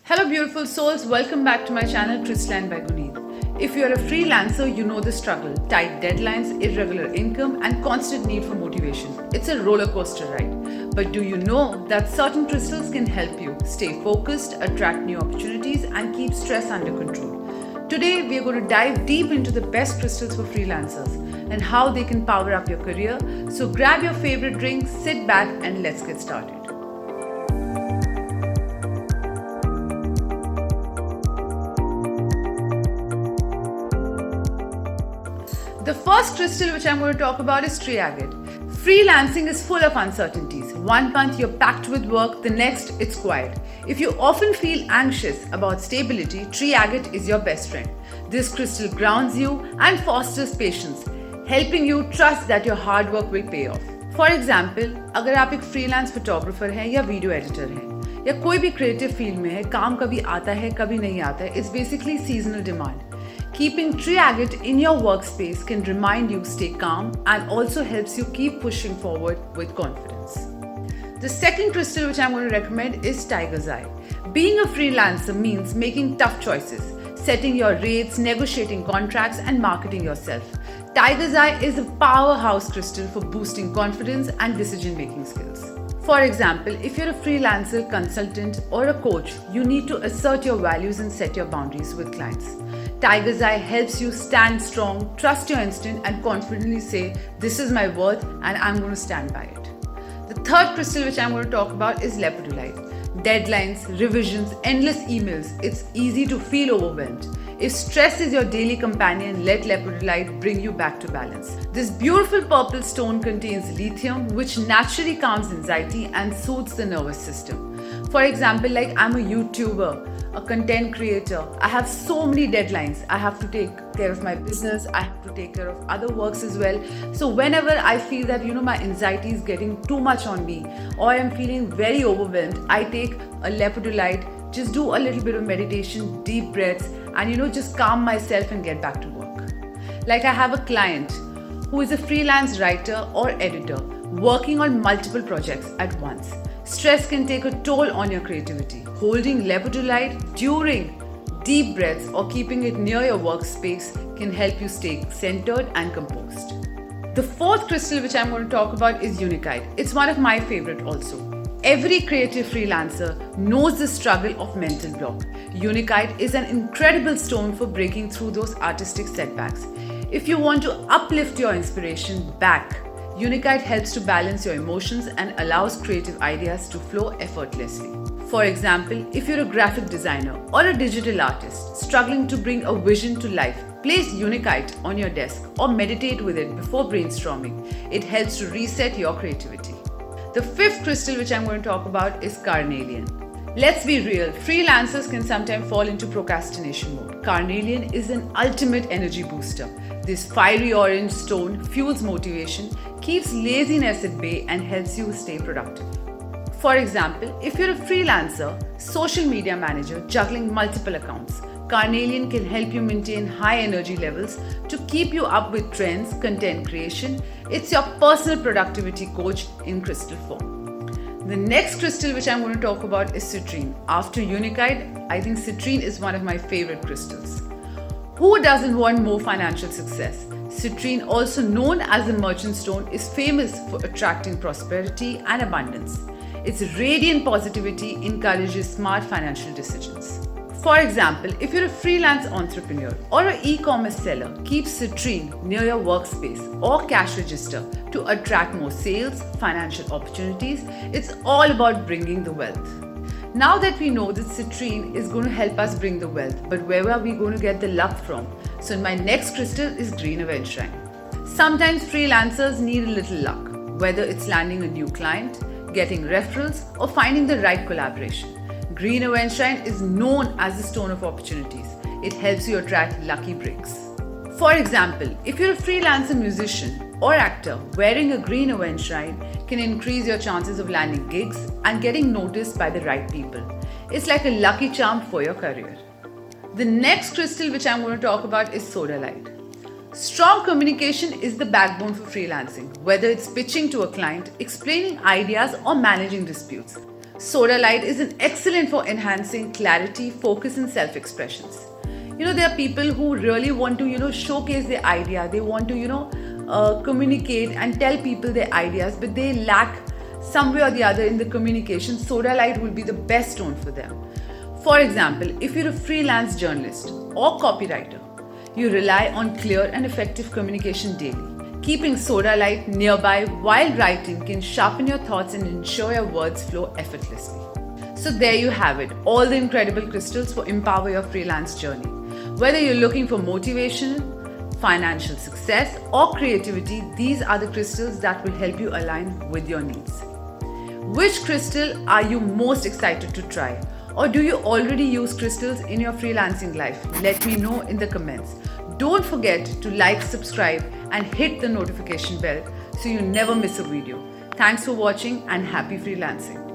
Hello beautiful souls, welcome back to my channel Crystalline by Guneet. If you are a freelancer, you know the struggle, tight deadlines, irregular income and constant need for motivation. It's a roller coaster ride. But do you know that certain crystals can help you stay focused, attract new opportunities and keep stress under control? Today we are going to dive deep into the best crystals for freelancers and how they can power up your career. So grab your favorite drink, sit back and let's get started. The first crystal which I'm going to talk about is tree agate. Freelancing is full of uncertainties. One month you're packed with work, the next it's quiet. If you often feel anxious about stability, tree agate is your best friend. This crystal grounds you and fosters patience, helping you trust that your hard work will pay off. For example, अगर आप एक freelance photographer हैं या video editor हैं या कोई भी creative field में है, काम कभी आता है कभी नहीं आता है, it's basically seasonal demand. Keeping tree agate in your workspace can remind you stay calm and also helps you keep pushing forward with confidence. The second crystal which I'm going to recommend is tiger's eye. Being a freelancer means making tough choices, setting your rates, negotiating contracts and marketing yourself. Tiger's eye is a powerhouse crystal for boosting confidence and decision-making skills. For example, if you're a freelancer, consultant or a coach, you need to assert your values and set your boundaries with clients. Tiger's Eye helps you stand strong, trust your instinct and confidently say, this is my worth and I'm going to stand by it. The third crystal which I'm going to talk about is lepidolite. Deadlines, revisions, endless emails, it's easy to feel overwhelmed. If stress is your daily companion, let lepidolite bring you back to balance. This beautiful purple stone contains lithium which naturally calms anxiety and soothes the nervous system. For example, like I'm a YouTuber, a content creator, I have so many deadlines. I have to take care of my business, I have to take care of other works as well. So whenever I feel that my anxiety is getting too much on me or I'm feeling very overwhelmed, I take a lepidolite, just do a little bit of meditation, deep breaths and just calm myself and get back to work. Like I have a client who is a freelance writer or editor working on multiple projects at once. Stress can take a toll on your creativity. Holding lepidolite during deep breaths or keeping it near your workspace can help you stay centered and composed. The fourth crystal which I'm going to talk about is unakite. It's one of my favorite also. Every creative freelancer knows the struggle of mental block. Unakite is an incredible stone for breaking through those artistic setbacks. If you want to uplift your inspiration back, unakite helps to balance your emotions and allows creative ideas to flow effortlessly. For example, if you're a graphic designer or a digital artist struggling to bring a vision to life, place unakite on your desk or meditate with it before brainstorming. It helps to reset your creativity. The fifth crystal which I'm going to talk about is carnelian. Let's be real, freelancers can sometimes fall into procrastination mode. Carnelian is an ultimate energy booster. This fiery orange stone fuels motivation, keeps laziness at bay and helps you stay productive. For example, if you're a freelancer, social media manager juggling multiple accounts, carnelian can help you maintain high energy levels to keep you up with trends, content creation. It's your personal productivity coach in crystal form. The next crystal which I'm going to talk about is citrine. After unakite, I think citrine is one of my favorite crystals. Who doesn't want more financial success? Citrine, also known as the merchant stone, is famous for attracting prosperity and abundance. Its radiant positivity encourages smart financial decisions. For example, if you're a freelance entrepreneur or an e-commerce seller, keep citrine near your workspace or cash register to attract more sales, financial opportunities. It's all about bringing the wealth. Now that we know that citrine is going to help us bring the wealth, but where are we going to get the luck from? So my next crystal is green aventurine. Sometimes freelancers need a little luck, whether it's landing a new client, getting referrals, or finding the right collaboration. Green aventurine is known as the stone of opportunities. It helps you attract lucky breaks. For example, if you're a freelancer musician or actor, wearing a green aventurine can increase your chances of landing gigs and getting noticed by the right people. It's like a lucky charm for your career. The next crystal which I'm going to talk about is sodalite. Strong communication is the backbone for freelancing, whether it's pitching to a client, explaining ideas or managing disputes. Sodalite is an excellent for enhancing clarity, focus, and self-expressions. There are people who really want to showcase their idea. They want to communicate and tell people their ideas, but they lack some way or the other in the communication. Sodalite will be the best tone for them. For example, if you're a freelance journalist or copywriter, you rely on clear and effective communication daily. Keeping Sodalite nearby while writing can sharpen your thoughts and ensure your words flow effortlessly. So there you have it, all the incredible crystals for empower your freelance journey. Whether you're looking for motivation, financial success, or creativity, these are the crystals that will help you align with your needs. Which crystal are you most excited to try? Or do you already use crystals in your freelancing life? Let me know in the comments. Don't forget to like, subscribe, and hit the notification bell so you never miss a video. Thanks for watching and happy freelancing.